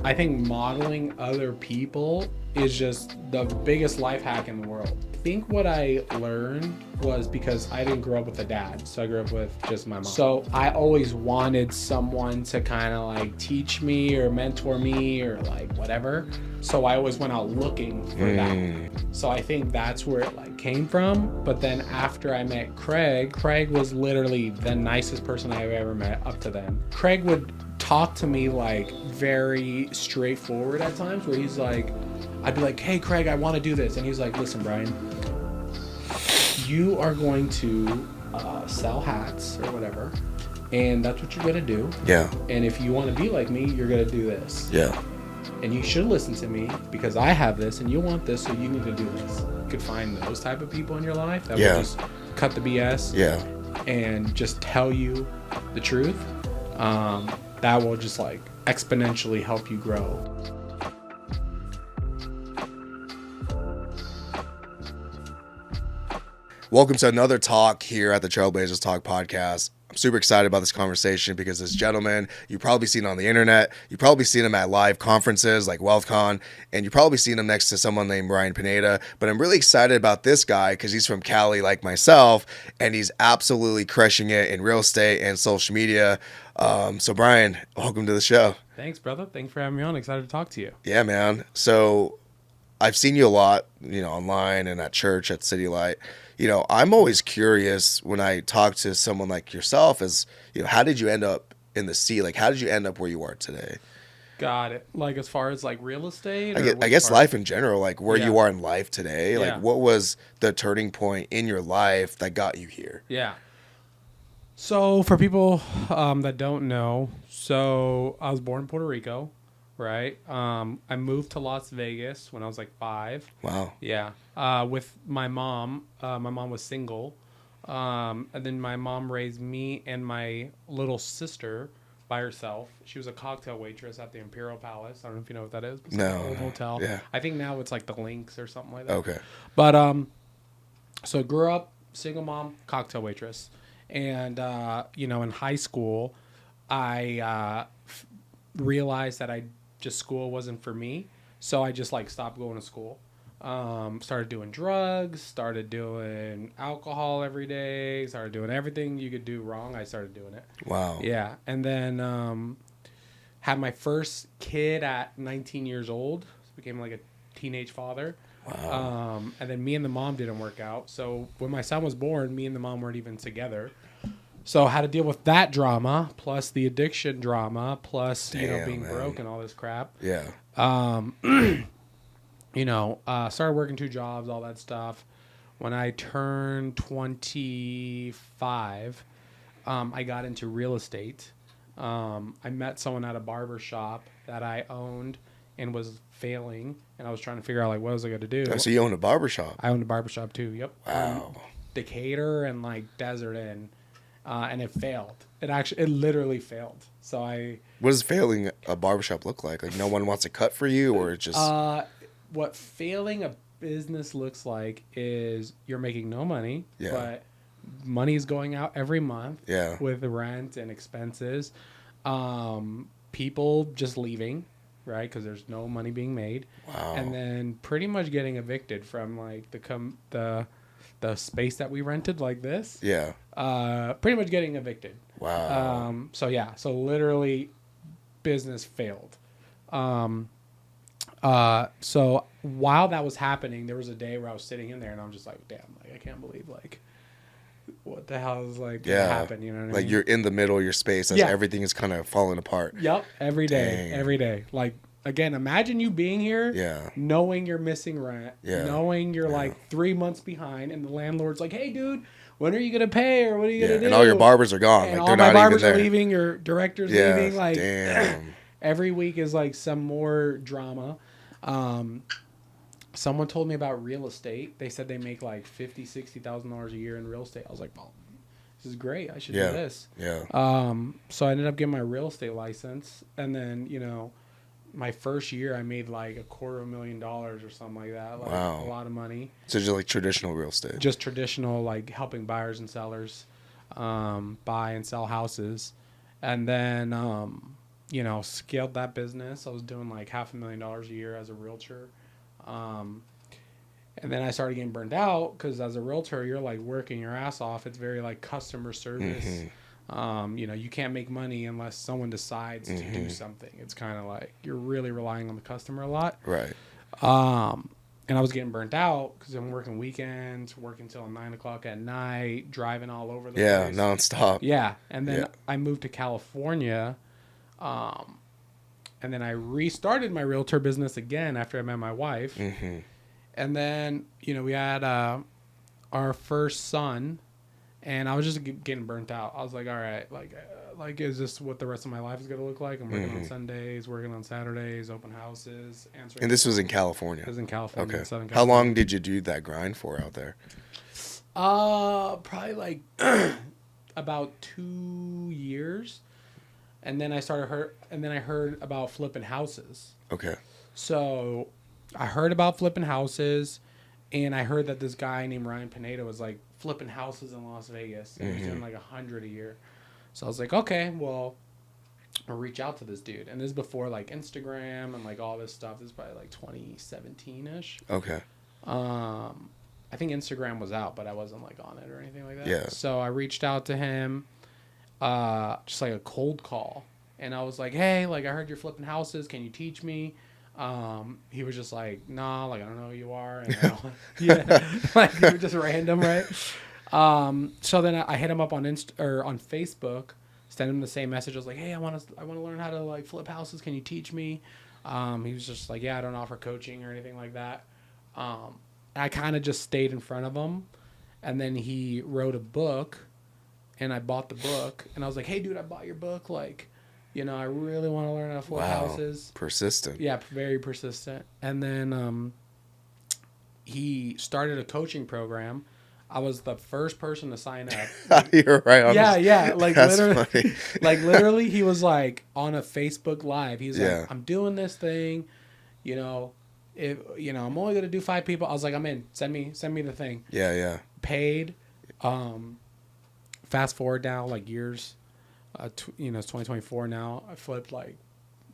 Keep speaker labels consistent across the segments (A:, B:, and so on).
A: I think modeling other people is just the biggest life hack in the world. I think what I learned was because I didn't grow up with a dad, so I grew up with just my mom. So I always wanted someone to kind of like teach me or mentor me or like whatever. So I always went out looking for that. So I think that's where it like came from. But then after I met Craig was literally the nicest person I've ever met up to then. Craig would talk to me like very straightforward at times, where he's like, I'd be like, hey Craig, I want to do this, and he's like, listen Brian, you are going to sell hats or whatever, and that's what you're gonna do.
B: Yeah.
A: And if you want to be like me, you're gonna do this.
B: Yeah.
A: And you should listen to me because I have this and you want this, so you need to do this. You could find those type of people in your life that will just cut the BS and just tell you the truth. That will just like exponentially help you grow.
B: Welcome to another talk here at the Trailblazers Talk podcast. I'm super excited about this conversation because this gentleman, you've probably seen on the internet, you've probably seen him at live conferences like WealthCon, and you've probably seen him next to someone named Brian Pineda. But I'm really excited about this guy because he's from Cali like myself, and he's absolutely crushing it in real estate and social media. So Brian, welcome to the show.
A: Thanks, brother. Thanks for having me on. Excited to talk to you.
B: Yeah, man. So I've seen you a lot, online and at church at City Light. I'm always curious when I talk to someone like yourself is, how did you end up in the sea? Like, how did you end up where you are today?
A: Got it. Like, as far as like real estate?
B: I guess life in general, like where you are in life today. Like, what was the turning point in your life that got you here?
A: Yeah. So for people that don't know, so I was born in Puerto Rico, right? I moved to Las Vegas when I was like 5.
B: Wow.
A: Yeah. With my mom. My mom was single. And then my mom raised me and my little sister by herself. She was a cocktail waitress at the Imperial Palace. I don't know if you know what that is. It's like an old hotel.
B: Yeah.
A: I think now it's like the Lynx or something like that.
B: Okay.
A: But so grew up, single mom, cocktail waitress. And, in high school, I realized that school wasn't for me. So I just like stopped going to school. Started doing drugs, started doing alcohol every day, started doing everything you could do wrong. I started doing it.
B: Wow.
A: Yeah. And then had my first kid at 19 years old. Became like a teenage father.
B: Wow.
A: And then me and the mom didn't work out. So when my son was born, me and the mom weren't even together. So I had to deal with that drama, plus the addiction drama, plus being broke and all this crap.
B: Yeah.
A: Started working 2 jobs, all that stuff. When I turned 25, I got into real estate. I met someone at a barber shop that I owned and was failing, and I was trying to figure out like what was I going to do.
B: Oh, so you own a barbershop?
A: I owned a barbershop too. Yep.
B: Wow.
A: Decatur and like Desert Inn, and it failed. It literally failed. So
B: What does failing a barbershop look like? Like no one wants to cut for you, or it just
A: what failing a business looks like is you're making no money, but money's going out every month with the rent and expenses. People just leaving, right? Because there's no money being made.
B: Wow.
A: And then pretty much getting evicted from like the space that we rented, like this.
B: Yeah.
A: Pretty much getting evicted.
B: Wow.
A: So literally business failed. So while that was happening, there was a day where I was sitting in there and I'm just like, damn, like I can't believe like what the hell is like gonna happen, you know what I mean?
B: Like you're in the middle of your space as everything is kind of falling apart.
A: Yep, every day. Like again, imagine you being here, knowing you're missing rent, knowing you're like 3 months behind, and the landlord's like, hey dude, when are you gonna pay, or what are you gonna do?
B: And all your barbers are gone.
A: And
B: like
A: all
B: they're
A: my
B: not
A: barbers
B: even there.
A: are leaving, your director's leaving. Like
B: damn.
A: Every week is like some more drama. Someone told me about real estate. They said they make like $50,000-$60,000 a year in real estate. I was like, well, this is great. I should do this.
B: Yeah.
A: So I ended up getting my real estate license, and then my first year I made like $250,000 or something like that. Like a lot of money.
B: So just like traditional real estate.
A: Just traditional, like helping buyers and sellers buy and sell houses, and then scaled that business. I was doing like $500,000 a year as a realtor. And then I started getting burned out because as a realtor, you're like working your ass off. It's very like customer service. You can't make money unless someone decides to do something. It's kind of like you're really relying on the customer a lot.
B: Right.
A: And I was getting burnt out because I'm working weekends, working till 9 o'clock at night, driving all over the place.
B: Yeah, nonstop.
A: Yeah. And then I moved to California. And then I restarted my realtor business again after I met my wife. And then, we had our first son, and I was just getting burnt out. I was like, all right, like, is this what the rest of my life is going to look like? I'm working on Sundays, working on Saturdays, open houses, answering.
B: And this was in California?
A: This was in California.
B: Okay.
A: Southern
B: How
A: California.
B: long did you do that grind for out there?
A: Probably like about 2 years. And then I heard about flipping houses.
B: Okay.
A: So I heard about flipping houses, and I heard that this guy named Ryan Pineda was like flipping houses in Las Vegas. And he was doing like 100 a year. So I was like, okay, well, I'll reach out to this dude. And this is before like Instagram and like all this stuff. This is probably like 2017-ish.
B: Okay.
A: I think Instagram was out, but I wasn't like on it or anything like that.
B: Yeah.
A: So I reached out to him, just like a cold call. And I was like, hey, like I heard you're flipping houses. Can you teach me? He was just like, nah, like I don't know who you are. And like you were just random, right? So then I hit him up on on Facebook, sent him the same message. I was like, hey, I want to learn how to like flip houses. Can you teach me? He was just like, yeah, I don't offer coaching or anything like that. I kind of just stayed in front of him, and then he wrote a book, and I bought the book, and I was like, hey, dude, I bought your book, like. I really want to learn how to flip houses. Persistent. Yeah, very persistent. And then he started a coaching program. I was the first person to sign up.
B: You're right.
A: Yeah. Like literally,
B: funny.
A: like literally, he was like on a Facebook Live. He's like, I'm doing this thing. If I'm only gonna do 5 people. I was like, I'm in. Send me the thing.
B: Yeah.
A: Paid. Fast forward now, like years. It's 2024 now. I flipped like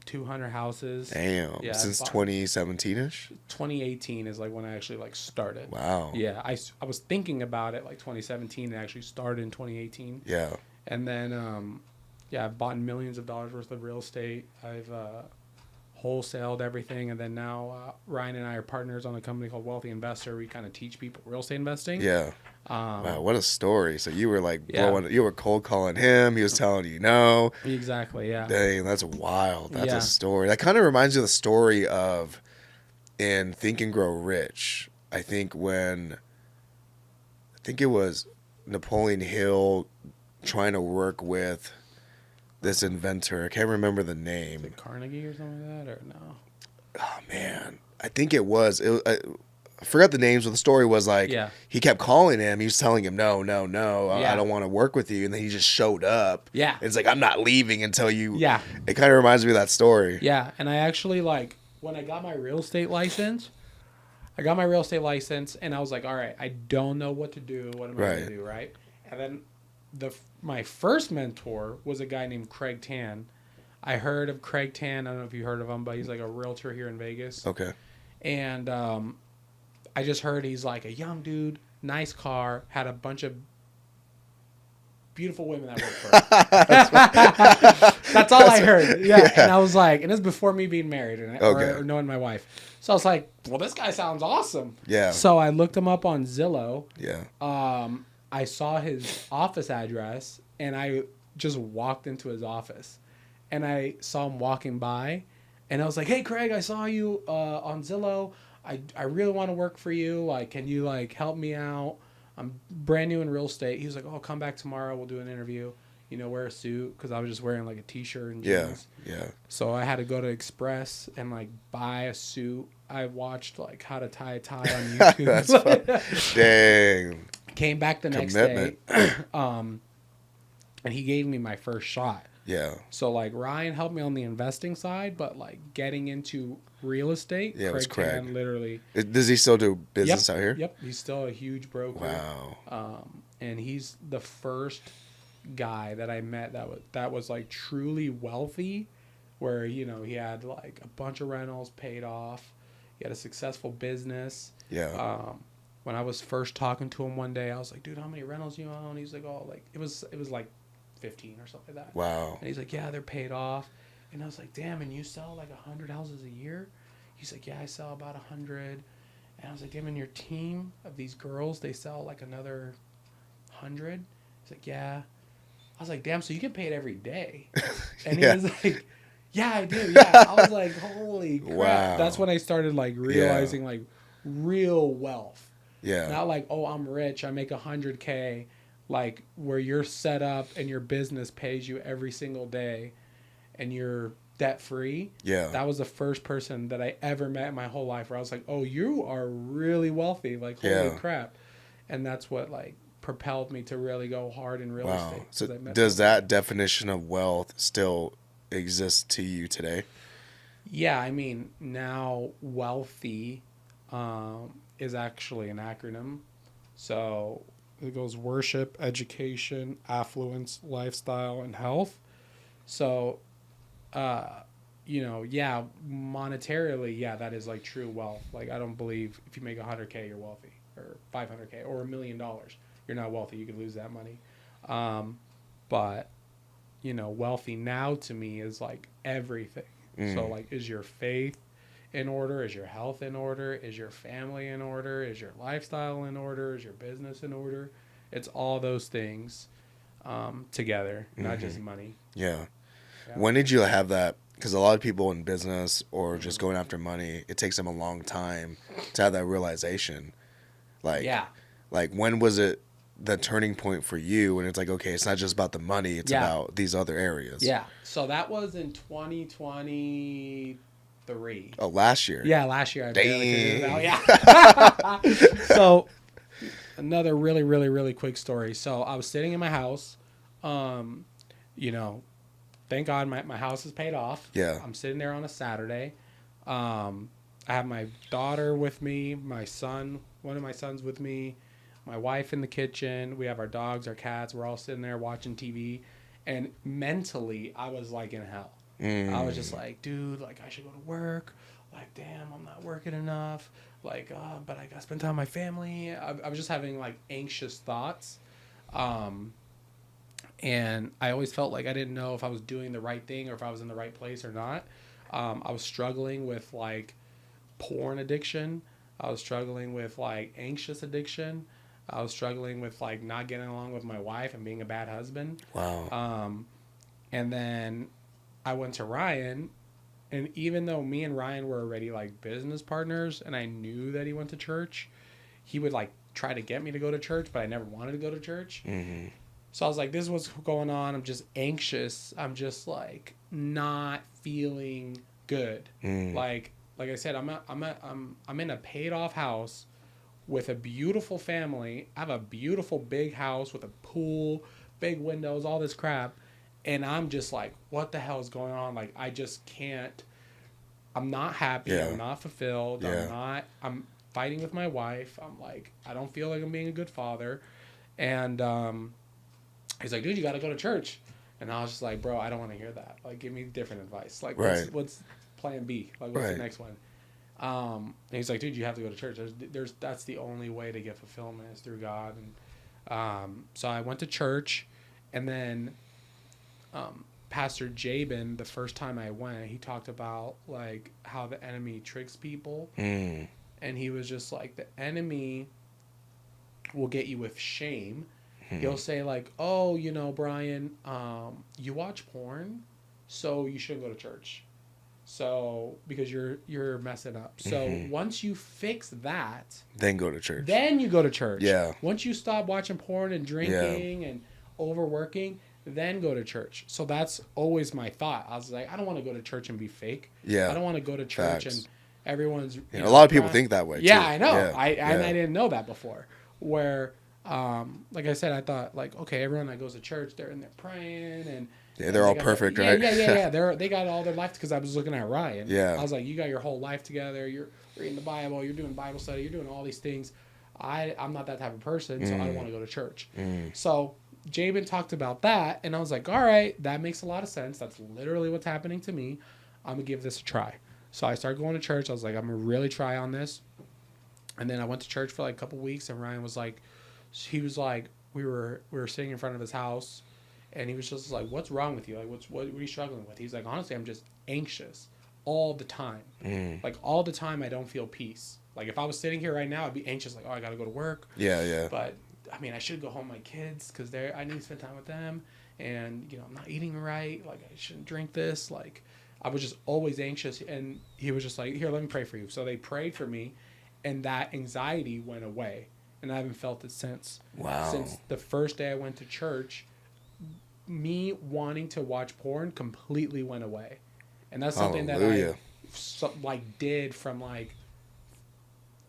A: 200 houses.
B: Damn. Yeah, since 2017-ish? 2018
A: is like when I actually like started.
B: Wow.
A: Yeah, I was thinking about it like 2017 and actually started in 2018.
B: Yeah.
A: And then, I've bought millions of dollars worth of real estate. I've wholesaled everything. And then now Ryan and I are partners on a company called Wealthy Investor. We kind of teach people real estate investing.
B: Yeah. Wow, what a story. So you were like you were cold calling him. He was telling you no.
A: Exactly, yeah.
B: Dang, that's wild. That's a story. That kind of reminds you of the story of in Think and Grow Rich. I think it was Napoleon Hill trying to work with this inventor. I can't remember the name.
A: Is it Carnegie or something like that, or no?
B: Oh, man. I think it was. I forgot the names, but the story was like he kept calling him. He was telling him, no, I don't want to work with you. And then he just showed up. Yeah. It's like, I'm not leaving until you. Yeah. It kind of reminds me of that story.
A: Yeah. And I actually, like, when I got my real estate license, and I was like, all right, I don't know what to do. What am I going to do, right? And then my first mentor was a guy named Craig Tan. I heard of Craig Tan. I don't know if you heard of him, but he's like a realtor here in Vegas. Okay. And I just heard he's like a young dude, nice car, had a bunch of beautiful women that work for him. That's all I heard. Yeah. And I was like, and this is before me being married or knowing my wife. So I was like, well, this guy sounds awesome. Yeah. So I looked him up on Zillow. Yeah. I saw his office address, and I just walked into his office, and I saw him walking by, and I was like, hey, Craig, I saw you on Zillow. I really want to work for you. Like, can you like help me out? I'm brand new in real estate. He was like, oh, come back tomorrow. We'll do an interview. Wear a suit, because I was just wearing like a t-shirt and jeans. Yeah. So I had to go to Express and like buy a suit. I watched like how to tie a tie on YouTube. That's fun. Dang. Came back the next day. And he gave me my first shot. Yeah. So like Ryan helped me on the investing side, but like getting into real estate. Yeah, it was Craig. Literally.
B: Does he still do business out here?
A: Yep. He's still a huge broker. Wow. And he's the first guy that I met that was like truly wealthy where, you know, he had like a bunch of rentals paid off. He had a successful business.
B: Yeah.
A: When I was first talking to him one day, I was like, dude, how many rentals you own? He's like, oh, like, it was like 15 or something like that.
B: Wow.
A: And he's like, yeah, they're paid off. And I was like, damn, and you sell like 100 houses a year? He's like, yeah, I sell about 100. And I was like, damn, and your team of these girls, they sell like another 100? He's like, yeah. I was like, damn, so you get paid every day? And he was like, yeah, I do. Yeah. I was like, holy crap.
B: Wow.
A: That's when I started like realizing like real wealth.
B: Yeah.
A: Not like, oh, I'm rich, I make 100K, like where you're set up and your business pays you every single day and you're debt free.
B: Yeah.
A: That was the first person that I ever met in my whole life where I was like, oh, you are really wealthy. Like, holy crap. And that's what like propelled me to really go hard in real estate.
B: So does that definition of wealth still exist to you today?
A: Yeah, I mean, now wealthy is actually an acronym. So it goes worship, education, affluence, lifestyle, and health. So, you know, yeah, monetarily, yeah, that is like true wealth. Like, I don't believe if you make 100K, you're wealthy, or 500K, or $1 million, you're not wealthy. You could lose that money. But, you know, wealthy now to me is like everything. So like, is your faith in order? Is your health in order? Is your family in order? Is your lifestyle in order? Is your business in order? It's all those things together, not just money.
B: Yeah. When did you have that? Because a lot of people in business or just going after money, it takes them a long time to have that realization. Like, like when was it the turning point for you? And it's like, okay, it's not just about the money; it's about these other areas.
A: Yeah. So that was in 2023.
B: Oh, last year.
A: Yeah, last year. I barely figured it out. Yeah. So another really, really, really quick story. So I was sitting in my house. You know, thank God my house is paid off.
B: Yeah.
A: I'm sitting there on a Saturday. I have my daughter with me, my son, one of my sons with me, my wife in the kitchen. We have our dogs, our cats. We're all sitting there watching TV. And mentally, I was like in hell. I was just like, dude, like I should go to work. Like, damn, I'm not working enough. Like, but I got to spend time with my family. I was just having like anxious thoughts. And I always felt like I didn't know if I was doing the right thing or if I was in the right place or not. I was struggling with like porn addiction. I was struggling with like anxious addiction. I was struggling with like not getting along with my wife and being a bad husband.
B: Wow.
A: And then I went to Ryan, and even though me and Ryan were already like business partners and I knew that he went to church, he would like try to get me to go to church, but I never wanted to go to church. So I was like, this is what's going on. I'm just anxious. I'm just like not feeling good. Like I said, I'm in a paid off house with a beautiful family. I have a beautiful big house with a pool, big windows, all this crap. And I'm just like, what the hell is going on? Like, I just can't. I'm not happy. I'm not fulfilled. I'm fighting with my wife. I'm like, I don't feel like I'm being a good father. And he's like, dude, you got to go to church. And I was just like, bro, I don't want to hear that. Like, give me different advice. Like, what's plan B? Like, what's the next one? And he's like, dude, you have to go to church. That's the only way to get fulfillment is through God. And so I went to church, and then Pastor Jabin, the first time I went, he talked about like how the enemy tricks people. And he was just like, the enemy will get you with shame. He'll say like, oh, you know, Brian, you watch porn, so you shouldn't go to church. So because you're messing up. So once you fix that,
B: then go to church.
A: Then you go to church.
B: Yeah.
A: Once you stop watching porn and drinking and overworking, then go to church. So that's always my thought. I was like, I don't want to go to church and be fake.
B: Yeah.
A: I don't want to go to church and everyone's...
B: a lot of people think that way, too.
A: Yeah, I know. I didn't know that before. Where, like I said, I thought, like, okay, everyone that goes to church, they're in there praying and...
B: Yeah, they're all perfect, right?
A: Yeah. They got all their life, because I was looking at Ryan.
B: Yeah.
A: I was like, you got your whole life together. You're reading the Bible. You're doing Bible study. You're doing all these things. I'm not that type of person, so I don't want to go to church. So Jabin talked about that, and I was like, all right, that makes a lot of sense. That's literally what's happening to me. I'm going to give this a try. So I started going to church. I was like, I'm going to really try on this. And then I went to church for like a couple weeks, and Ryan was like, he was like, we were sitting in front of his house, and he was just like, what's wrong with you? Like, what are you struggling with? He's like, honestly, I'm just anxious all the time. Like, all the time I don't feel peace. Like, if I was sitting here right now, I'd be anxious, like, oh, I got to go to work.
B: Yeah.
A: But, I mean, I should go home with my kids because I need to spend time with them. And, you know, I'm not eating right. Like, I shouldn't drink this. Like, I was just always anxious. And he was just like, here, let me pray for you. So they prayed for me, and that anxiety went away. And I haven't felt it since.
B: Wow.
A: Since the first day I went to church, me wanting to watch porn completely went away. And that's something that I did from like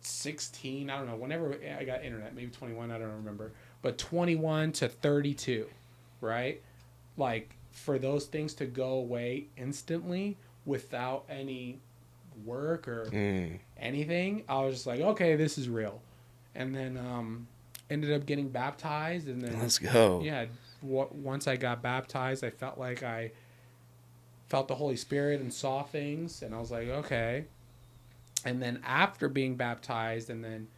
A: 16, I don't know, whenever I got internet, maybe 21, I don't remember, but 21 to 32, right? Like, for those things to go away instantly without any work or anything, I was just like, okay, this is real. And then ended up getting baptized, and then
B: let's go.
A: Yeah, once I got baptized, I felt like I felt the Holy Spirit and saw things, and I was like, okay. And then after being baptized and then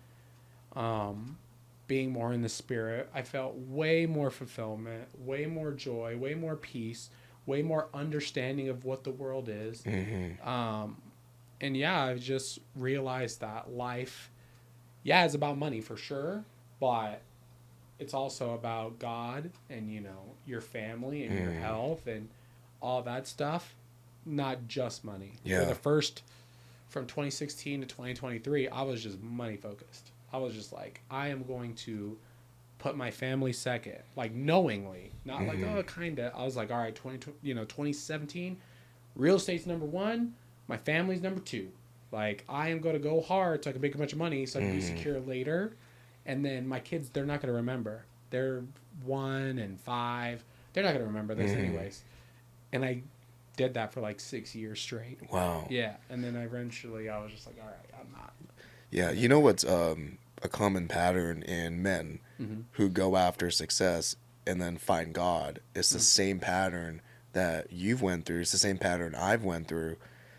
A: being more in the Spirit, I felt way more fulfillment, way more joy, way more peace, way more understanding of what the world is. And yeah, I just realized that life, yeah, it's about money for sure, but it's also about God and, you know, your family and your health and all that stuff, not just money.
B: Yeah.
A: For the first, from 2016 to 2023, I was just money focused. I was just like, I am going to put my family second, like knowingly, not like, oh, kind of. I was like, all right, 2017, real estate's number one, my family's number two. Like, I am going to go hard so I can make a bunch of money so I can be secure later. And then my kids, they're not going to remember. They're 1 and 5. They're not going to remember this anyways. And I did that for like 6 years straight.
B: Wow.
A: Yeah. And then eventually I was just like, all right, I'm not.
B: Yeah. You know what's a common pattern in men who go after success and then find God? It's the same pattern that you've went through. It's the same pattern I've went through.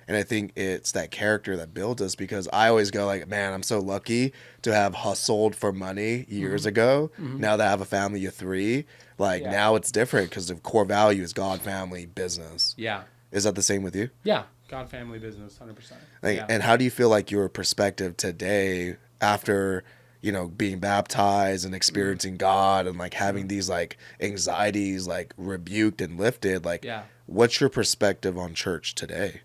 B: And I think it's that character that builds us, because I always go like, man, I'm so lucky to have hustled for money years ago. Now that I have a family of 3, like now it's different because the core value is God, family, business.
A: Yeah.
B: Is that the same with you?
A: Yeah. God, family, business, 100%.
B: Like, and how do you feel like your perspective today after, you know, being baptized and experiencing God and like having these like anxieties like rebuked and lifted? Like, what's your perspective on church today?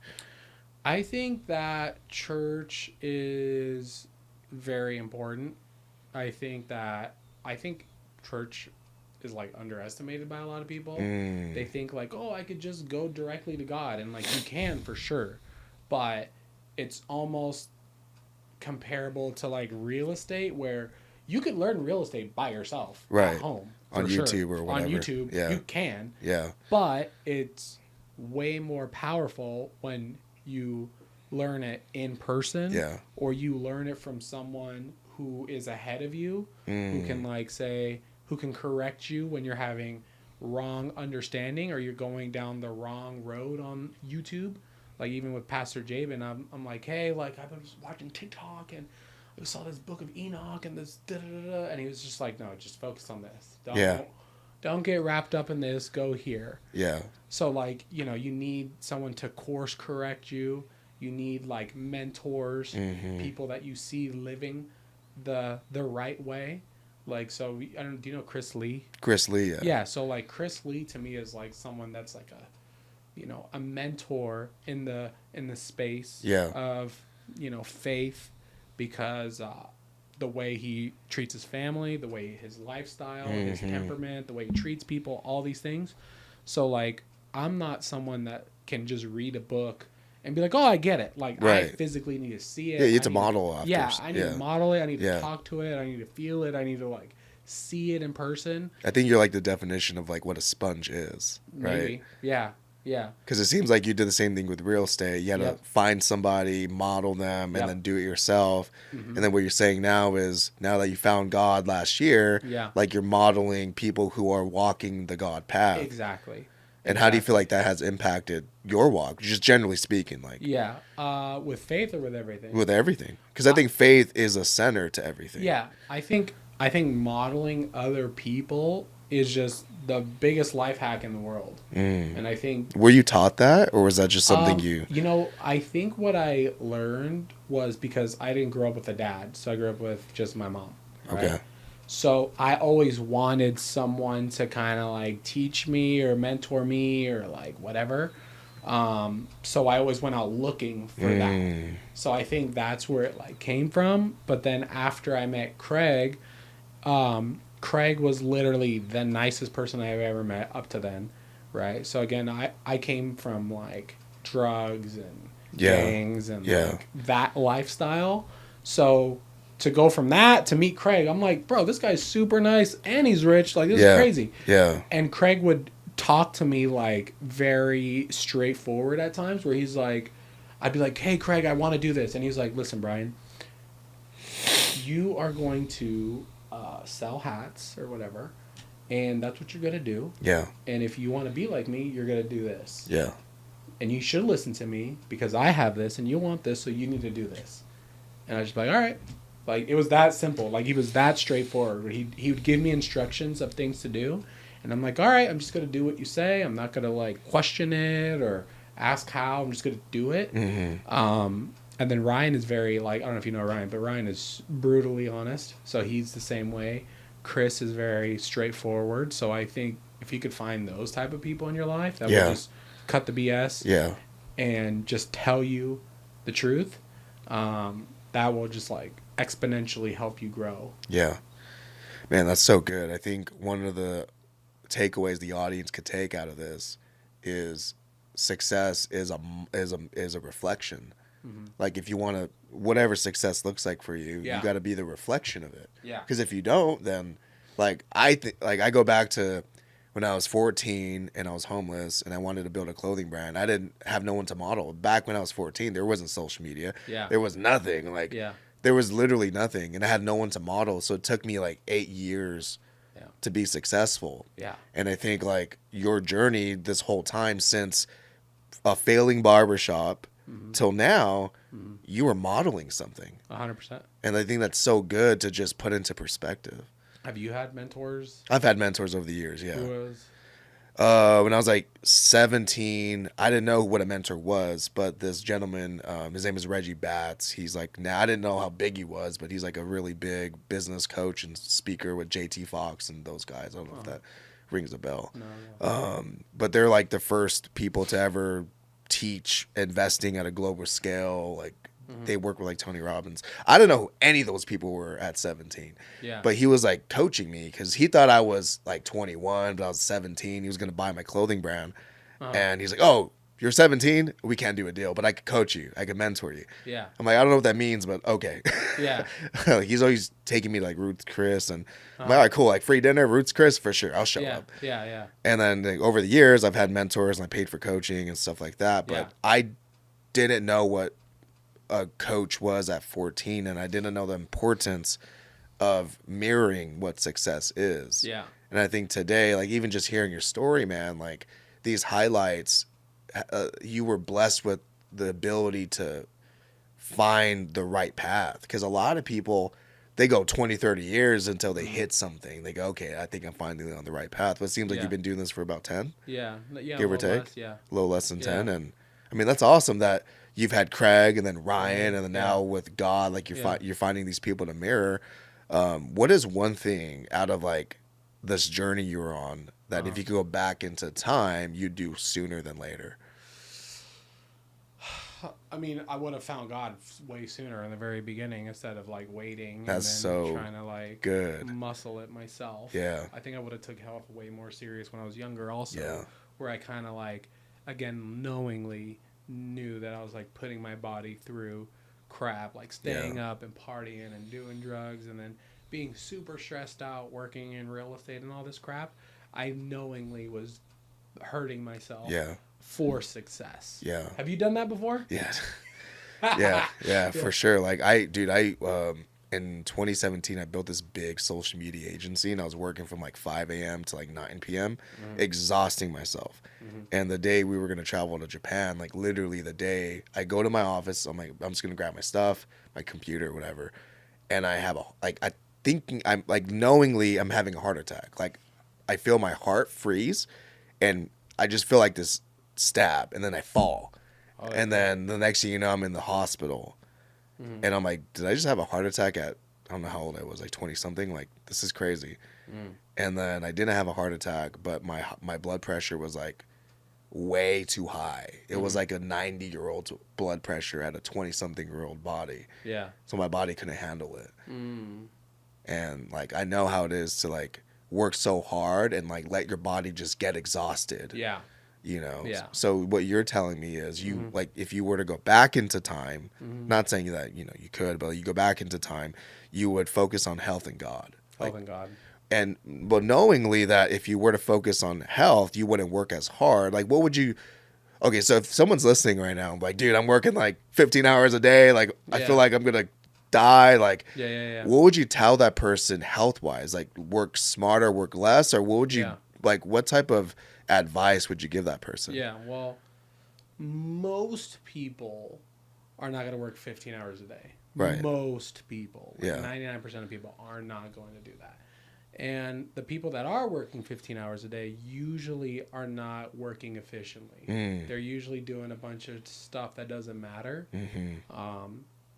A: I think that church is very important. I think church is like underestimated by a lot of people. They think like, oh, I could just go directly to God, and like you can for sure, but it's almost comparable to like real estate, where you could learn real estate by yourself at home
B: on YouTube or whatever.
A: On YouTube, you can.
B: Yeah.
A: But it's way more powerful when you learn it in person, or you learn it from someone who is ahead of you, who can like say, who can correct you when you're having wrong understanding or you're going down the wrong road on YouTube. Like even with Pastor Jabin, I'm like, hey, like I've been watching TikTok and I saw this book of Enoch and this da-da-da-da, and he was just like, no, just focus on this. Don't get wrapped up in this. Go here. Yeah. So like, you know, you need someone to course correct you. You need like mentors, people that you see living the right way. Like, so do you know Chris Lee? Chris Lee, yeah. Yeah. So like Chris Lee to me is like someone that's like a mentor in the space of, you know, faith, because the way he treats his family, the way his lifestyle, his temperament, the way he treats people, all these things. So like, I'm not someone that can just read a book and be like, oh, I get it. Like, I physically need to see it. Yeah, you have to model after. Yeah, I need to model it. I need to talk to it. I need to feel it. I need to, like, see it in person.
B: I think you're, like, the definition of, like, what a sponge is, right?
A: Maybe. Yeah. Yeah.
B: Because it seems like you did the same thing with real estate. You had to find somebody, model them, and then do it yourself.
A: Mm-hmm.
B: And then what you're saying now is, now that you found God last year, like you're modeling people who are walking the God path.
A: Exactly.
B: And how do you feel like that has impacted your walk, just generally speaking? Like,
A: with faith or with everything?
B: With everything. Because I think faith is a center to everything.
A: Yeah. I think modeling other people is just the biggest life hack in the world. And I think...
B: Were you taught that, or was that just something you...
A: You know, I think what I learned was because I didn't grow up with a dad, so I grew up with just my mom. Right? Okay. So I always wanted someone to kind of like teach me or mentor me or like whatever. So I always went out looking for that. So I think that's where it like came from. But then after I met Craig, Craig was literally the nicest person I've ever met up to then. Right. So again, I came from like drugs and gangs and like that lifestyle. So to go from that to meet Craig, I'm like, bro, this guy's super nice and he's rich. Like, this is crazy. Yeah. And Craig would talk to me like very straightforward at times where he's like, I'd be like, hey, Craig, I want to do this. And he's like, listen, Brian, you are going to sell hats or whatever. And that's what you're going to do. Yeah. And if you want to be like me, you're going to do this. Yeah. And you should listen to me because I have this and you want this, so you need to do this. And I was just like, all right. Like, it was that simple. Like, he was that straightforward. He would give me instructions of things to do. And I'm like, all right, I'm just going to do what you say. I'm not going to, like, question it or ask how. I'm just going to do it. And then Ryan is very, like, I don't know if you know Ryan, but Ryan is brutally honest. So he's the same way. Chris is very straightforward. So I think if you could find those type of people in your life that will just cut the BS and just tell you the truth, that will just, like, exponentially help you grow. Yeah.
B: Man, that's so good. I think one of the takeaways the audience could take out of this is success is a reflection. Like, if you want to, whatever success looks like for you, you got to be the reflection of it. Yeah. Because if you don't, then like I go back to when I was 14 and I was homeless and I wanted to build a clothing brand. I didn't have no one to model. Back when I was 14, there wasn't social media. Yeah. There was nothing. Like, there was literally nothing, and I had no one to model. So it took me like 8 years to be successful. Yeah. And I think like your journey this whole time, since a failing barbershop till now, you were modeling something.
A: 100%.
B: And I think that's so good to just put into perspective.
A: Have you had mentors?
B: I've had mentors over the years, yeah.
A: Who was?
B: When I was like 17, I didn't know what a mentor was, but this gentleman, his name is Reggie Batts. He's like, I didn't know how big he was, but he's like a really big business coach and speaker with JT Fox and those guys. I don't know if that rings a bell. No. But they're like the first people to ever teach investing at a global scale. Like, they work with like Tony Robbins. I don't know who any of those people were at 17. Yeah. But he was like coaching me because he thought I was like 21, but I was 17. He was going to buy my clothing brand. And he's like, oh, you're 17? We can't do a deal, but I could coach you. I could mentor you. Yeah. I'm like, I don't know what that means, but okay. Yeah. Like, he's always taking me to like Roots Chris. And I'm like, all right, cool. Like, free dinner, Roots Chris, for sure. I'll show up. Yeah, yeah. And then like, over the years, I've had mentors and I paid for coaching and stuff like that. But I didn't know what a coach was at 14, and I didn't know the importance of mirroring what success is. Yeah. And I think today, like, even just hearing your story, man, like, these highlights, you were blessed with the ability to find the right path. Because a lot of people, they go 20, 30 years until they hit something. They go, okay, I think I'm finally on the right path. But it seems like you've been doing this for about 10? Yeah. Give or take? Less, a little less than 10. And I mean, that's awesome that you've had Craig and then Ryan and then now with God, like you're finding these people to mirror. What is one thing out of like this journey you were on that if you could go back into time, you'd do sooner than later?
A: I mean, I would have found God way sooner in the very beginning instead of like waiting.
B: That's
A: and
B: then
A: so trying to like
B: good.
A: Muscle it myself.
B: Yeah.
A: I think I would have took health way more serious when I was younger also, where I kind of like, again, knowingly knew that I was like putting my body through crap, like staying up and partying and doing drugs and then being super stressed out working in real estate and all this crap. I knowingly was hurting myself for success.
B: Yeah.
A: Have you done that before?
B: Yeah. Yeah, for sure. Like in 2017, I built this big social media agency, and I was working from like 5 a.m. to like 9 p.m., exhausting myself. And the day we were going to travel to Japan, like literally the day I go to my office, I'm like, I'm just going to grab my stuff, my computer, whatever. And I have I'm like knowingly I'm having a heart attack. Like I feel my heart freeze and I just feel like this stab and then I fall. Oh, and then the next thing you know, I'm in the hospital. And I'm like, did I just have a heart attack at, I don't know how old I was, like 20 something? Like, this is crazy. And then I didn't have a heart attack, but my blood pressure was like way too high. It was like a 90-year-old blood pressure at a 20-something-year-old body. Yeah. So my body couldn't handle it. And like, I know how it is to like work so hard and like let your body just get exhausted. Yeah. You know, so what you're telling me is you like if you were to go back into time, not saying that you know you could, but you go back into time, you would focus on health and God, but knowingly that if you were to focus on health, you wouldn't work as hard. Like, what would you? Okay, so if someone's listening right now, I'm like, dude, I'm working like 15 hours a day, like I feel like I'm gonna die. Like, what would you tell that person health wise? Like, work smarter, work less, or what would you like? What type of advice would you give that person?
A: Yeah, well, most people are not going to work 15 hours a day. Right. Most people, like 99% of people are not going to do that. And the people that are working 15 hours a day usually are not working efficiently. They're usually doing a bunch of stuff that doesn't matter.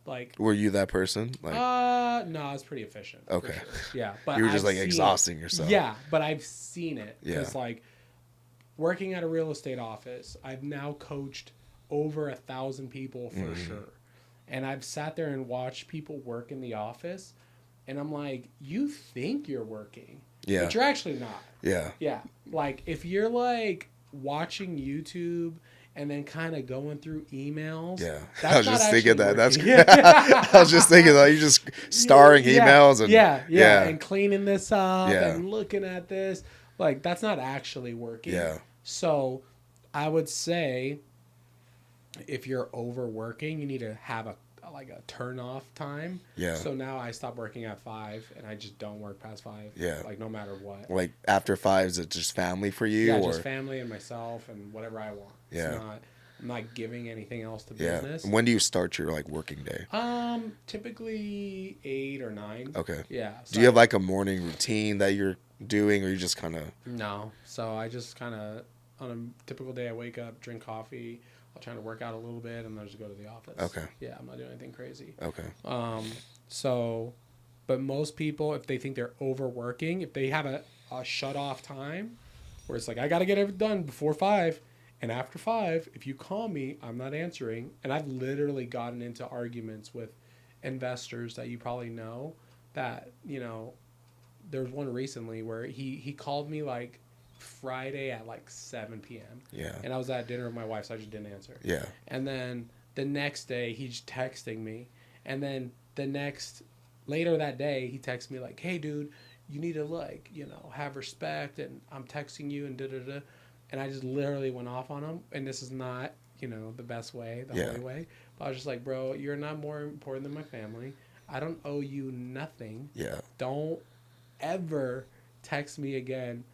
A: Like,
B: were you that person? Like,
A: no, I was pretty efficient.
B: Okay.
A: Sure. Yeah, but
B: you were just like exhausting yourself.
A: Yeah, but I've seen it. Because like, working at a real estate office, I've now coached over 1,000 people for sure. And I've sat there and watched people work in the office, and I'm like, you think you're working, but you're actually not. Yeah. Yeah. Like, if you're like watching YouTube and then kind of going through emails.
B: Yeah. I was just thinking that. That's I was just thinking that you're just starring emails and
A: and cleaning this up and looking at this. Like, that's not actually working. Yeah. So I would say if you're overworking, you need to have a turn off time. Yeah. So now I stop working at 5 and I just don't work past 5. Yeah. Like, no matter what.
B: Like, after 5, is it just family for you?
A: Yeah, just family and myself and whatever I want. Yeah. I'm not giving anything else to business.
B: When do you start your like working day?
A: Typically 8 or 9.
B: Okay.
A: Yeah.
B: So do you have like a morning routine that you're doing, or you just kind of?
A: No. So I just kind of, on a typical day, I wake up, drink coffee. I'll try to work out a little bit, and then just go to the office. Okay. Yeah, I'm not doing anything crazy. Okay. So, but most people, if they think they're overworking, if they have a shut off time, where it's like, I got to get it done before 5, and after 5, if you call me, I'm not answering. And I've literally gotten into arguments with investors that you probably know that, you know, there's one recently where he called me like Friday at like 7 p.m. Yeah. And I was at dinner with my wife, so I just didn't answer. Yeah. And then the next day, he's texting me. And then later that day, he texts me like, hey, dude, you need to like, you know, have respect. And I'm texting you and da-da-da. And I just literally went off on him. And this is not, you know, the best way, the only way. But I was just like, bro, you're not more important than my family. I don't owe you nothing. Yeah. Don't ever text me again,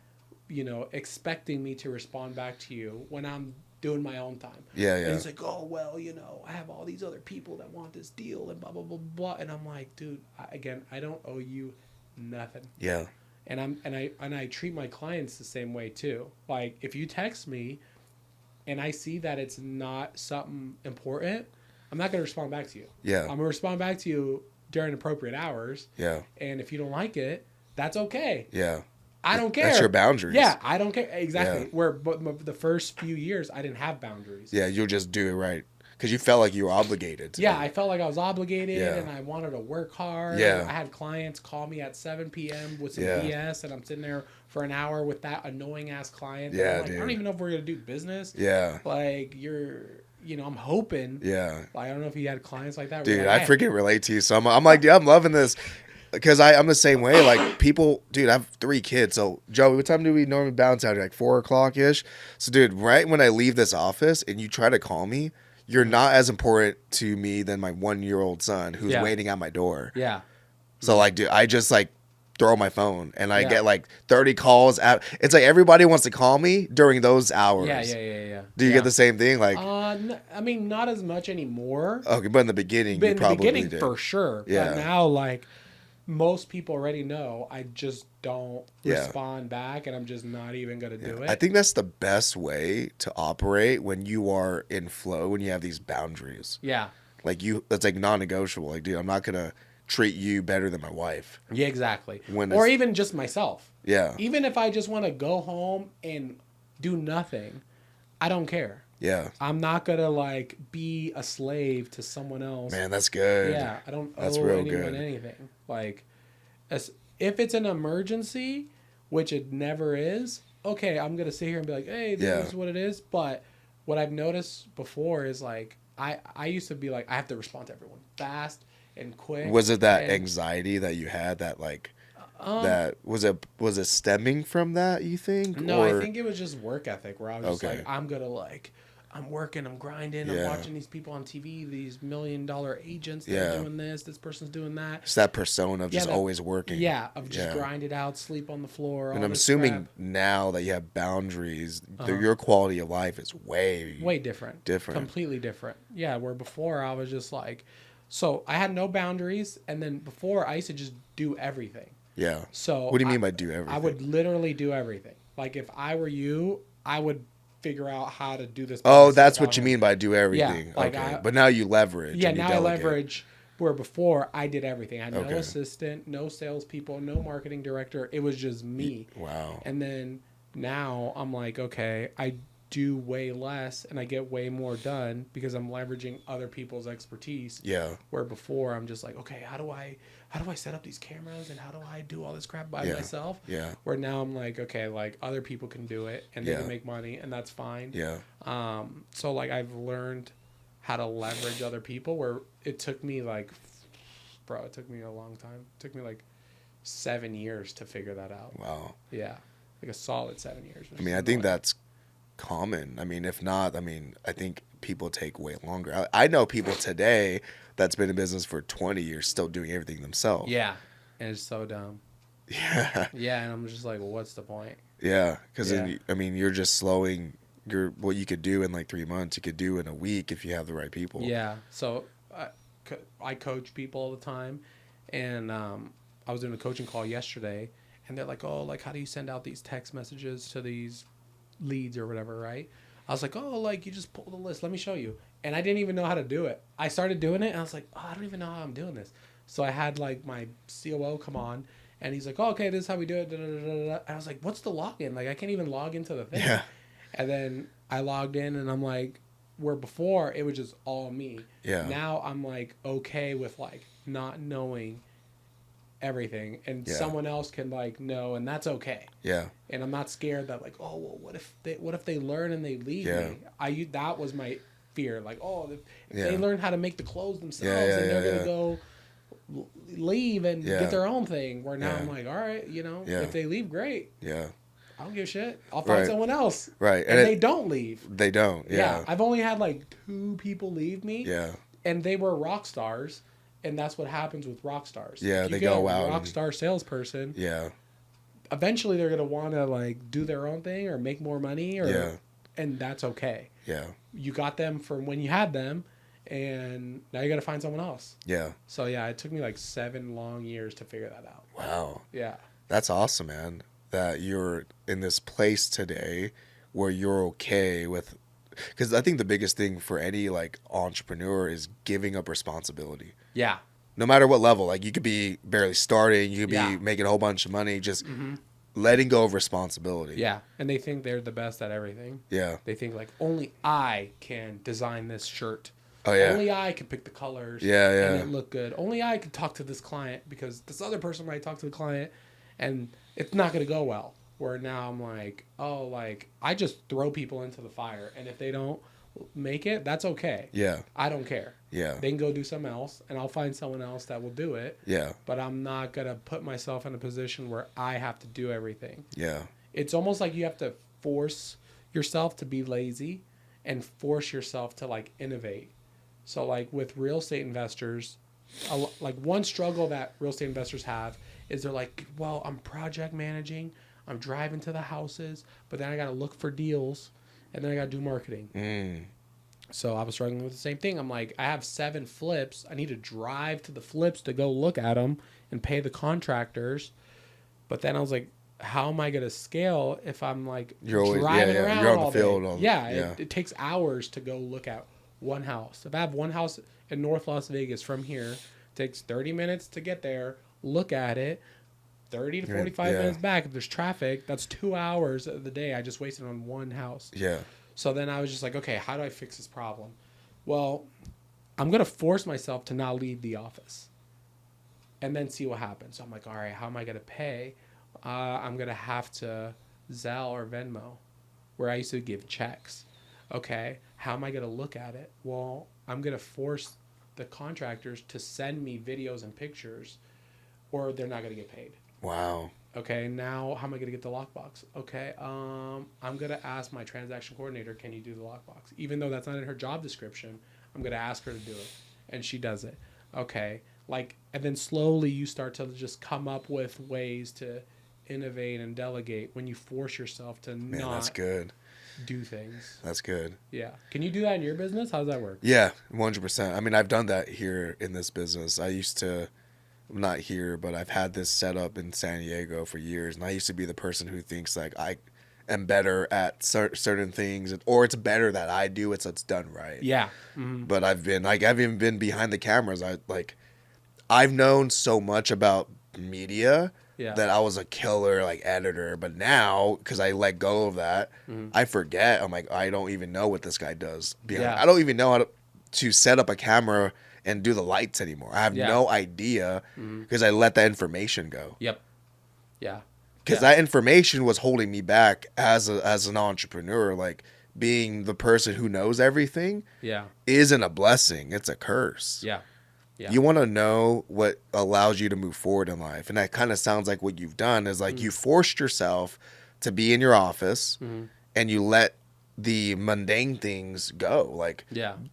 A: you know, expecting me to respond back to you when I'm doing my own time. Yeah, yeah. And it's like, oh, well, you know, I have all these other people that want this deal and blah, blah, blah, blah. And I'm like, dude, I don't owe you nothing. Yeah. And I treat my clients the same way too. Like, if you text me and I see that it's not something important, I'm not going to respond back to you. Yeah. I'm going to respond back to you during appropriate hours. Yeah. And if you don't like it, that's okay. Yeah. I don't care.
B: That's your boundaries.
A: Yeah, I don't care. Exactly. Yeah. But the first few years, I didn't have boundaries.
B: Yeah, you'll just do it right. Because you felt like you were obligated.
A: I felt like I was obligated and I wanted to work hard. Yeah. I had clients call me at 7 p.m. with some BS, and I'm sitting there for an hour with that annoying-ass client. Yeah, like, dude. I don't even know if we're going to do business. Yeah. Like, I'm hoping. Yeah. Like, I don't know if you had clients like that.
B: Dude, I freaking relate to you. So I'm like, dude, I'm loving this. because I'm the same way. Like people, dude, I have 3 kids. So Joe, what time do we normally bounce out? Like 4 o'clock ish. So dude, right when I leave this office and you try to call me, you're not as important to me than my 1-year-old son who's waiting at my door.
A: Yeah.
B: So like, dude, I just like throw my phone and I get like 30 calls out. It's like everybody wants to call me during those hours.
A: Yeah.
B: Do you get the same thing? Like,
A: I mean, not as much anymore.
B: Okay, but in the beginning, you probably did.
A: For sure.
B: Yeah.
A: But now, like, most people already know I just don't respond back, and I'm just not even going to do it.
B: I think that's the best way to operate when you are in flow, when you have these boundaries.
A: Yeah.
B: Like that's like non-negotiable. Like, dude, I'm not going to treat you better than my wife.
A: Yeah, exactly. Or even just myself.
B: Yeah.
A: Even if I just want to go home and do nothing, I don't care.
B: Yeah.
A: I'm not going to, like, be a slave to someone else.
B: Man, that's good.
A: Yeah, I don't owe anyone anything. Like, if it's an emergency, which it never is, okay, I'm going to sit here and be like, hey, this is what it is. But what I've noticed before is, like, I used to be like, I have to respond to everyone fast and quick.
B: Was it that anxiety that you had that, like, that was it stemming from that, you think?
A: No, I think it was just work ethic where I was just like, I'm going to, like, I'm working, I'm grinding, I'm watching these people on TV, these $1 million agents, they're doing this person's doing that.
B: It's that persona of just always working.
A: Yeah, of just grind it out, sleep on the floor.
B: And I'm assuming now that you have boundaries, your quality of life is way
A: different. Completely different. Yeah, where before I was just like, so I had no boundaries, and then before I used to just do everything.
B: Yeah.
A: So
B: what do you mean by do everything?
A: I would literally do everything. Like if I were you, I would figure out how to do this.
B: Oh, that's what you mean by do everything. Yeah, like
A: okay.
B: But now you leverage.
A: Yeah, now I leverage where before I did everything. I had no assistant, no salespeople, no marketing director. It was just me.
B: Wow.
A: And then now I'm like, okay, I do way less and I get way more done because I'm leveraging other people's expertise.
B: Yeah.
A: Where before I'm just like, okay, how do I set up these cameras and how do I do all this crap by myself?
B: Yeah.
A: Where now I'm like, okay, like other people can do it and they can make money and that's fine.
B: Yeah.
A: So like I've learned how to leverage other people where it took me like, it took me a long time. It took me like 7 years to figure that out.
B: Wow.
A: Yeah. Like a solid 7 years.
B: I mean, I think that's common. I mean, if not, I mean, I think people take way longer. I know people today that's been in business for 20 years still doing everything themselves.
A: Yeah. And it's so dumb.
B: Yeah.
A: Yeah. And I'm just like, well, what's the point?
B: Yeah. Because, I mean, you're just slowing what you could do in like 3 months, you could do in a week if you have the right people.
A: Yeah. So I coach people all the time. And I was doing a coaching call yesterday. And they're like, oh, like, how do you send out these text messages to these leads or whatever, right? I was like, oh, like, you just pull the list. Let me show you. And I didn't even know how to do it. I started doing it, and I was like, oh, I don't even know how I'm doing this. So I had, like, my COO come on, and he's like, oh, okay, this is how we do it. Da, da, da, da, da. And I was like, what's the login? Like, I can't even log into the thing.
B: Yeah.
A: And then I logged in, and I'm like, where before it was just all me.
B: Yeah.
A: Now I'm, like, okay with, like, not knowing everything, and someone else can like know, and that's okay.
B: Yeah.
A: And I'm not scared that like, oh well, what if they learn and they leave me? That was my fear. Like, oh, if they learn how to make the clothes themselves, and they're gonna go leave and get their own thing. Where now I'm like, all right, if they leave, great.
B: Yeah.
A: I don't give a shit. I'll find someone else.
B: Right.
A: And they don't leave.
B: They don't. Yeah.
A: I've only had like 2 people leave me.
B: Yeah.
A: And they were rock stars. And that's what happens with rock stars.
B: Yeah, they go out.
A: Rock star salesperson.
B: Yeah.
A: Eventually, they're gonna want to like do their own thing or make more money, and that's okay.
B: Yeah.
A: You got them from when you had them, and now you got to find someone else.
B: Yeah.
A: So yeah, it took me like 7 long years to figure that out.
B: Wow.
A: Yeah.
B: That's awesome, man. That you're in this place today where you're okay with, because I think the biggest thing for any like entrepreneur is giving up responsibility.
A: Yeah.
B: No matter what level, like you could be barely starting, you could be making a whole bunch of money, just letting go of responsibility.
A: Yeah. And they think they're the best at everything.
B: Yeah.
A: They think like only I can design this shirt.
B: Oh yeah.
A: Only I can pick the colors.
B: Yeah, yeah.
A: And it look good. Only I can talk to this client because this other person might talk to the client and it's not going to go well. Where now I'm like, oh, like I just throw people into the fire. And if they don't make it, that's okay.
B: Yeah.
A: I don't care.
B: Yeah.
A: They can go do something else, and I'll find someone else that will do it.
B: Yeah.
A: But I'm not going to put myself in a position where I have to do everything.
B: Yeah.
A: It's almost like you have to force yourself to be lazy and force yourself to like innovate. So like with real estate investors, like one struggle that real estate investors have is they're like, well, I'm project managing, I'm driving to the houses, but then I got to look for deals, and then I got to do marketing. So I was struggling with the same thing. I'm like, I have 7 flips. I need to drive to the flips to go look at them and pay the contractors. But then I was like, how am I going to scale if I'm like driving around
B: you're on
A: all
B: the field
A: day? It takes hours to go look at one house. If I have one house in North Las Vegas from here, it takes 30 minutes to get there, look at it, 30 to 45 minutes back. If there's traffic, that's 2 hours of the day I just wasted on one house.
B: Yeah.
A: So then I was just like, okay, how do I fix this problem? Well, I'm going to force myself to not leave the office and then see what happens. So I'm like, all right, how am I going to pay? I'm going to have to Zelle or Venmo, where I used to give checks. Okay, how am I going to look at it? Well, I'm going to force the contractors to send me videos and pictures, or they're not going to get paid.
B: Wow.
A: Okay, now how am I going to get the lockbox? Okay, I'm going to ask my transaction coordinator, can you do the lockbox? Even though that's not in her job description, I'm going to ask her to do it. And she does it. Okay, like, and then slowly you start to just come up with ways to innovate and delegate when you force yourself to
B: That's good.
A: do things.
B: That's good.
A: Yeah. Can you do that in your business? How does that work?
B: Yeah, 100%. I mean, I've done that here in this business. I used to... not here, but I've had this set up in San Diego for years, and I used to be the person who thinks like I am better at certain things, or it's better that I do it so it's done right.
A: Yeah.
B: But I've even been behind the cameras. I've known so much about media that I was a killer like editor, but now because I let go of that, I forget. I'm like, I don't even know what this guy does. I don't even know how to set up a camera and do the lights anymore. I have no idea because I let that information go.
A: Yep. Yeah.
B: Because that information was holding me back as an entrepreneur. Like being the person who knows everything isn't a blessing. It's a curse.
A: Yeah. Yeah.
B: You want to know what allows you to move forward in life. And that kind of sounds like what you've done is like you forced yourself to be in your office and you let the mundane things go, like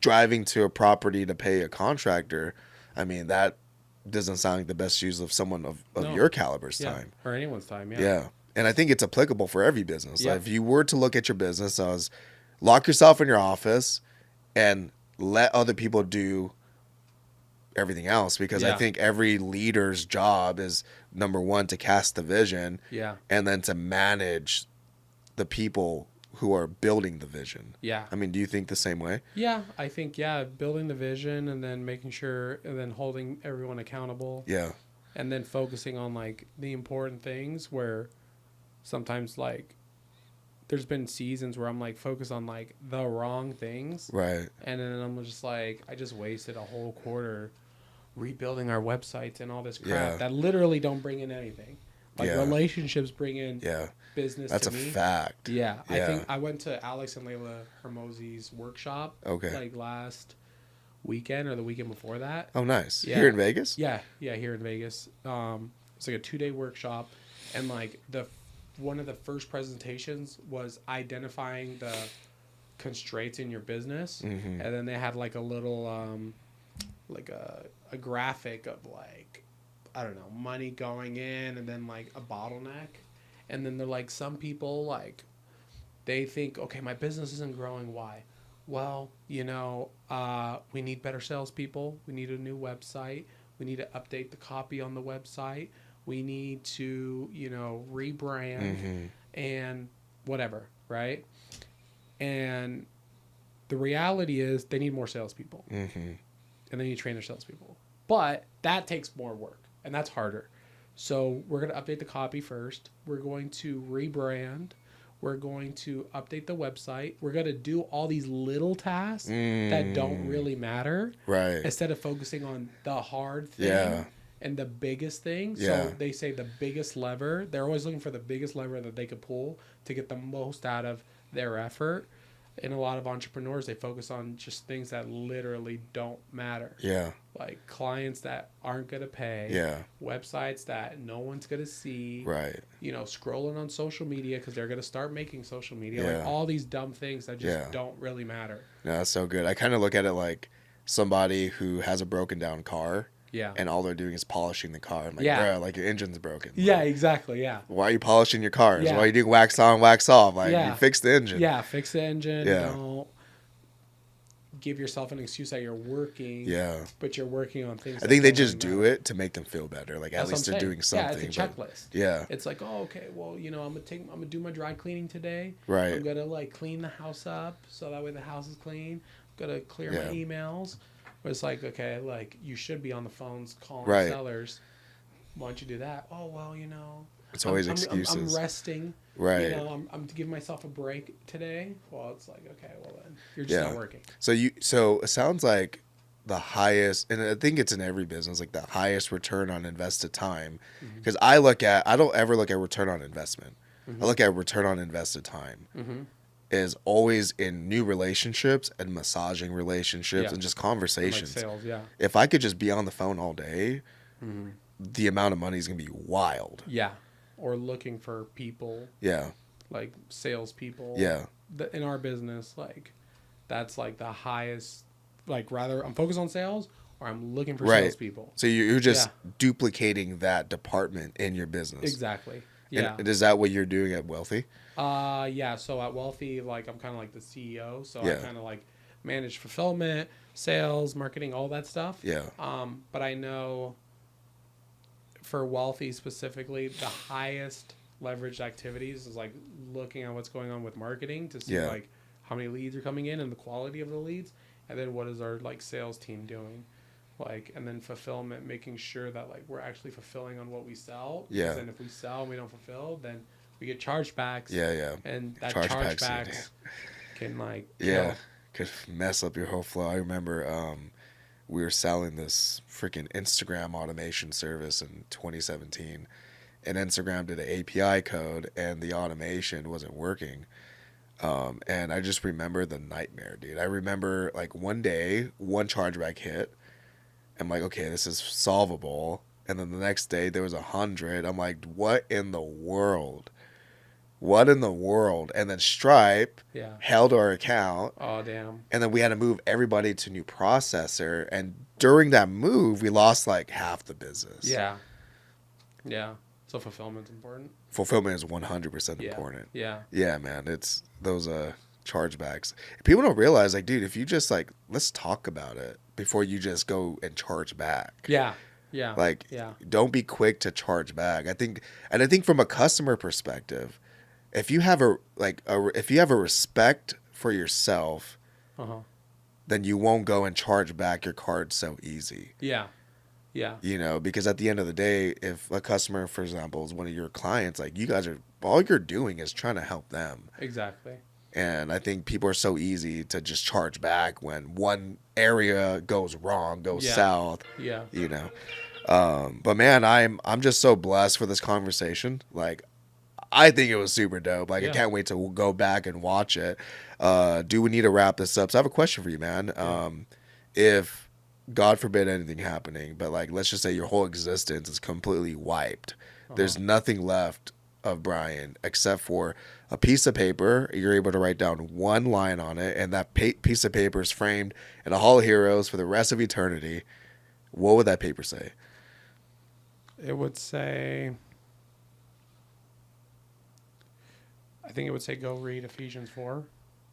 B: driving to a property to pay a contractor. I mean, that doesn't sound like the best use of someone of your caliber's time.
A: Or anyone's time,
B: Yeah. And I think it's applicable for every business. Like if you were to look at your business as lock yourself in your office and let other people do everything else, because I think every leader's job is, number one, to cast the vision and then to manage the people who are building the vision. Yeah. I mean, do you think the same way?
A: Yeah, I think, building the vision and then making sure and then holding everyone accountable. Yeah. And then focusing on like the important things where sometimes like there's been seasons where I'm like focused on like the wrong things. Right. And then I'm just like, I just wasted a whole quarter rebuilding our websites and all this crap that literally don't bring in anything. Like relationships bring in business.
B: That's
A: to me.
B: A fact.
A: Yeah. I think I went to Alex and Layla Hermosi's workshop like last weekend or the weekend before that.
B: Oh, nice. Yeah. Here in Vegas?
A: Yeah. Yeah, here in Vegas. It's like a 2-day workshop, and like one of the first presentations was identifying the constraints in your business, and then they had like a little like a graphic of like, I don't know, money going in and then like a bottleneck. And then they're like, some people like, they think, okay, my business isn't growing. Why? Well, you know, we need better salespeople. We need a new website. We need to update the copy on the website. We need to, you know, rebrand and whatever, right? And the reality is they need more salespeople. And they need to train their salespeople. But that takes more work, and that's harder. So we're going to update the copy first. We're going to rebrand. We're going to update the website. We're going to do all these little tasks that don't really matter. Right. Instead of focusing on the hard thing and the biggest thing. Yeah. So they say the biggest lever. They're always looking for the biggest lever that they could pull to get the most out of their effort. in a lot of entrepreneurs, they focus on just things that literally don't matter.
B: Yeah.
A: Like clients that aren't going to pay.
B: Yeah.
A: Websites that no one's going to see.
B: Right.
A: You know, scrolling on social media because they're going to start making social media.
B: Yeah.
A: Like all these dumb things that just don't really matter.
B: No, that's so good. I kind of look at it like somebody who has a broken down car.
A: Yeah.
B: And all they're doing is polishing the car. I'm like, bro, like your engine's broken.
A: Yeah,
B: like,
A: exactly. Yeah.
B: why are you polishing your cars?
A: Yeah.
B: Why are you doing wax on, wax off? Like, you fix the engine.
A: Yeah, fix the engine.
B: Yeah.
A: Don't give yourself an excuse that you're working.
B: Yeah.
A: But you're working on things.
B: I think they just do it to make them feel better. Like, at least they're doing something.
A: Yeah, it's a checklist.
B: Yeah.
A: It's like, oh, okay, well, you know, I'm gonna do my dry cleaning today.
B: Right.
A: I'm gonna like clean the house up so that way the house is clean. I'm gonna clear my emails. But it's like, okay, like you should be on the phones calling sellers. Why don't you do that? Oh, well, you know.
B: It's always excuses.
A: I'm resting.
B: Right.
A: You know, I'm giving myself a break today. Well, it's like, okay, well then you're just not working.
B: So it sounds like the highest, and I think it's in every business, like the highest return on invested time. Because I don't ever look at return on investment. I look at return on invested time. Is always in new relationships and massaging relationships and just conversations.
A: And like sales,
B: If I could just be on the phone all day, the amount of money is going to be wild.
A: Yeah. Or looking for people.
B: Yeah.
A: Like salespeople.
B: Yeah.
A: In our business, like that's like the highest, like rather I'm focused on sales or I'm looking for salespeople.
B: So you're just duplicating that department in your business.
A: Exactly. Yeah.
B: And is that what you're doing at Wealthy?
A: Yeah. So at Wealthy, like I'm kind of like the CEO. So I kind of like manage fulfillment, sales, marketing, all that stuff.
B: Yeah.
A: But I know for Wealthy specifically, the highest leveraged activities is like looking at what's going on with marketing to see like how many leads are coming in and the quality of the leads. And then what is our like sales team doing? Like, and then fulfillment, making sure that like we're actually fulfilling on what we sell.
B: Yeah.
A: And if we sell and we don't fulfill, then we get chargebacks.
B: Yeah.
A: And that chargebacks can like
B: could mess up your whole flow. I remember we were selling this freaking Instagram automation service in 2017, and Instagram did an API code and the automation wasn't working. And I just remember the nightmare, dude. I remember like one day, one chargeback hit. I'm like, okay, this is solvable. And then the next day there was 100. I'm like, what in the world? What in the world? And then Stripe held our account.
A: Oh, damn.
B: And then we had to move everybody to new processor. And during that move, we lost like half the business.
A: Yeah. Yeah. So fulfillment's important.
B: Fulfillment is 100% important.
A: Yeah.
B: Yeah, man. It's those chargebacks. People don't realize, like, dude, if you just like, let's talk about it before you just go and charge back.
A: Yeah. Yeah.
B: Like, don't be quick to charge back. I think from a customer perspective, if you have a respect for yourself, then you won't go and charge back your card so easy.
A: Yeah. Yeah.
B: You know, because at the end of the day, if a customer, for example, is one of your clients, like you guys are, all you're doing is trying to help them.
A: Exactly.
B: And I think people are so easy to just charge back when one area goes wrong, goes south.
A: Yeah.
B: You know. But man, I'm just so blessed for this conversation. Like, I think it was super dope. Like, I can't wait to go back and watch it. Do we need to wrap this up? So I have a question for you, man. If God forbid anything happening, but like, let's just say your whole existence is completely wiped. There's nothing left of Brian except for a piece of paper. You're able to write down one line on it, and that piece of paper is framed in a Hall of Heroes for the rest of eternity. What would that paper say?
A: It would say, I think it would say, go read Ephesians 4.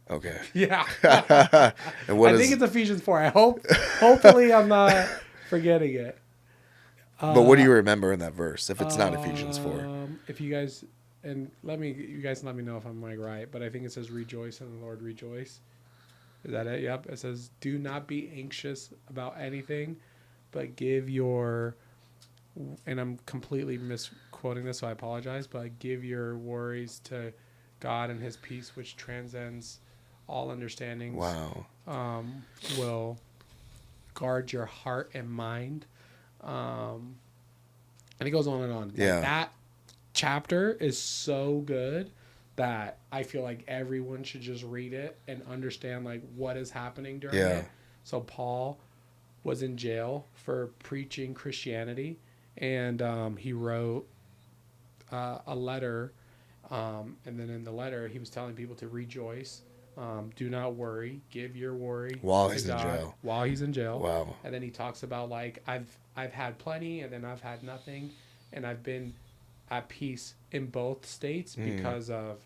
B: Okay.
A: Yeah.
B: And what
A: I think it's Ephesians 4. Hopefully I'm not forgetting it.
B: But what do you remember in that verse if it's not Ephesians 4?
A: If you guys, you guys let me know if I'm like right, but I think it says rejoice in the Lord, rejoice. Is that it? Yep. It says, do not be anxious about anything, but give your, and I'm completely misquoting this, so I apologize, but give your worries to God, and his peace, which transcends all understanding.
B: Wow.
A: Will guard your heart and mind. And it goes on and on.
B: Yeah.
A: Like, that chapter is so good that I feel like everyone should just read it and understand like what is happening during
B: Yeah.
A: it. So Paul was in jail for preaching Christianity, and he wrote a letter, and then in the letter he was telling people to rejoice, do not worry, give your worry
B: While
A: to
B: he's in
A: God
B: jail.
A: while he's in jail.
B: Wow.
A: And then he talks about like I've had plenty, and then I've had nothing, and I've been at peace in both states because of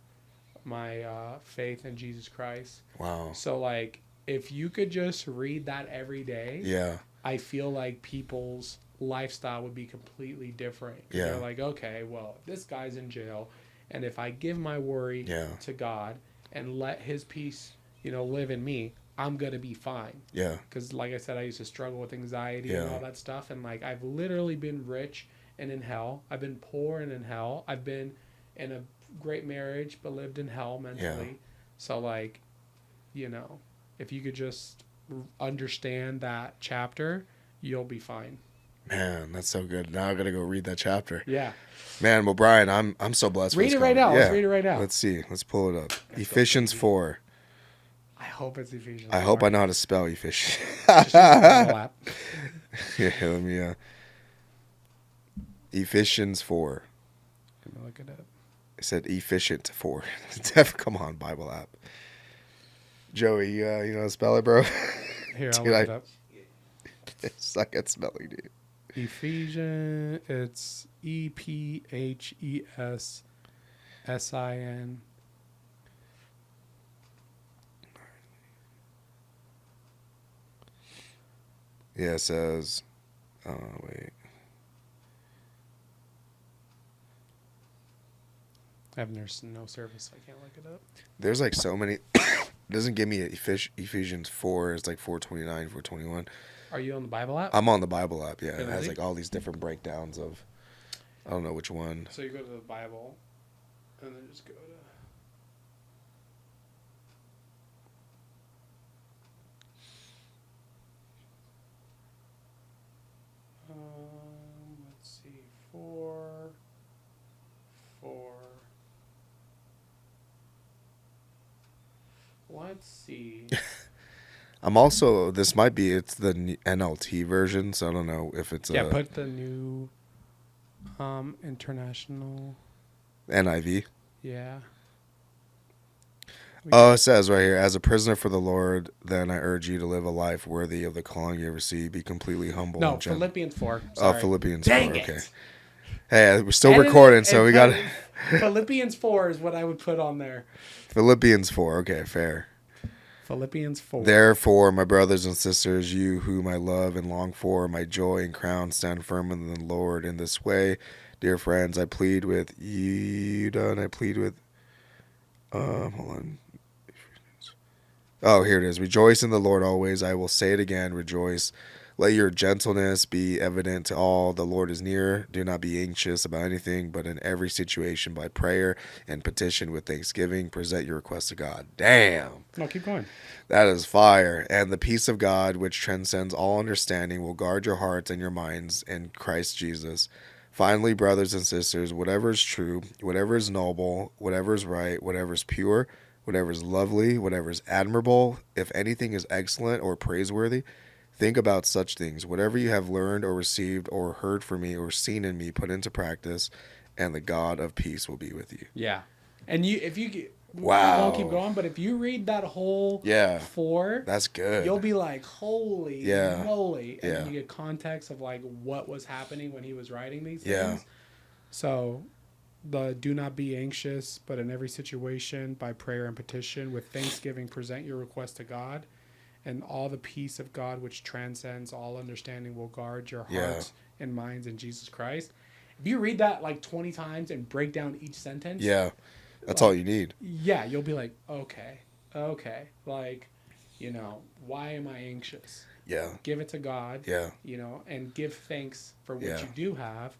A: my faith in Jesus Christ.
B: Wow.
A: So like if you could just read that every day,
B: Yeah.
A: I feel like people's lifestyle would be completely different.
B: Yeah.
A: They're like, okay, well, this guy's in jail, and if I give my worry to God and let his peace, live in me, I'm going to be fine.
B: Yeah.
A: Because like I said, I used to struggle with anxiety and all that stuff. And like, I've literally been rich and in hell. I've been poor and in hell. I've been in a great marriage, but lived in hell mentally.
B: Yeah.
A: So like, if you could just understand that chapter, you'll be fine.
B: Man, that's so good. Now I gotta go read that chapter.
A: Yeah.
B: Man, well, Brian, I'm so blessed.
A: Read it right now. Let's read it right now.
B: Let's see. Let's pull it up. Ephesians 4.
A: I hope it's Ephesians.
B: I hope I know how to spell Ephesians.
A: Yeah,
B: let me. Ephesians 4.
A: Let me look it up.
B: It said efficient 4. Come on, Bible app. Joey, you know how to spell it, bro?
A: Here, I'll
B: Dude,
A: look it up.
B: I suck at spelling, dude.
A: Ephesians, it's EPHESSIN.
B: Yeah, it says, wait.
A: I have no service, so I can't look it up.
B: There's like so many. It doesn't give me Ephesians 4. It's like 429, 421.
A: Are you on the Bible app?
B: I'm on the Bible app, yeah. It
A: Really?
B: has like all these different breakdowns of, I don't know which one.
A: So you go to the Bible, and then just go to... let's see, 4. Let's see.
B: I'm also, it's the NLT version, so I don't know if it's
A: Put the new international.
B: NIV.
A: Yeah.
B: Oh, it says right here, as a prisoner for the Lord, then I urge you to live a life worthy of the calling you receive. Be completely humble.
A: No,
B: and gentle.
A: Philippians 4.
B: Oh,
A: Sorry.
B: Philippians
A: Dang
B: 4.
A: it.
B: Okay. Hey, we're still recording, so we got
A: Philippians 4 is what I would put on there.
B: Philippians 4. Okay, fair.
A: Philippians 4.
B: Therefore, my brothers and sisters, you whom I love and long for, my joy and crown, stand firm in the Lord in this way. Dear friends, I plead with you, hold on. Oh, here it is. Rejoice in the Lord always. I will say it again, rejoice. Let your gentleness be evident to all. The Lord is near. Do not be anxious about anything, but in every situation by prayer and petition with thanksgiving, present your requests to God. Damn.
A: No, keep going.
B: That is fire. And the peace of God, which transcends all understanding, will guard your hearts and your minds in Christ Jesus. Finally, brothers and sisters, whatever is true, whatever is noble, whatever is right, whatever is pure, whatever is lovely, whatever is admirable, if anything is excellent or praiseworthy, think about such things. Whatever you have learned or received or heard from me or seen in me, put into practice, and the God of peace will be with you.
A: Yeah. And if you
B: Wow.
A: I won't keep going, but if you read that whole 4,
B: that's good.
A: You'll be like, holy moly. And then you get context of like what was happening when he was writing these things. So do not be anxious, but in every situation by prayer and petition with thanksgiving present your request to God, and all the peace of God which transcends all understanding will guard your hearts and minds in Jesus Christ. If you read that like 20 times and break down each sentence,
B: that's all you need.
A: Yeah, you'll be like, okay, like, why am I anxious?
B: Yeah.
A: Give it to God.
B: Yeah.
A: And give thanks for what you do have,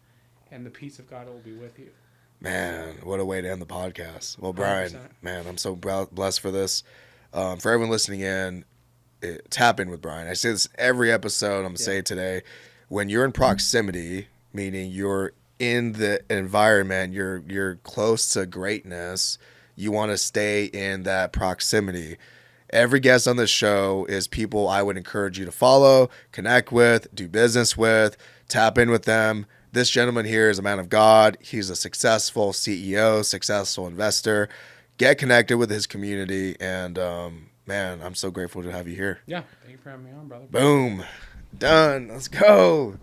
A: and the peace of God will be with you.
B: Man, what a way to end the podcast. Well, Brian,
A: 100%.
B: man, I'm so blessed for this. For everyone listening in, tap in with Brian. I say this every episode. I'm going to say it today. When you're in proximity, meaning you're in the environment, you're close to greatness, you want to stay in that proximity. Every guest on this show is people I would encourage you to follow, connect with, do business with, tap in with them. This gentleman here is a man of God. He's a successful CEO, successful investor. Get connected with his community. And, man, I'm so grateful to have you here.
A: Yeah. Thank you for having me on, brother.
B: Boom. Done. Let's go.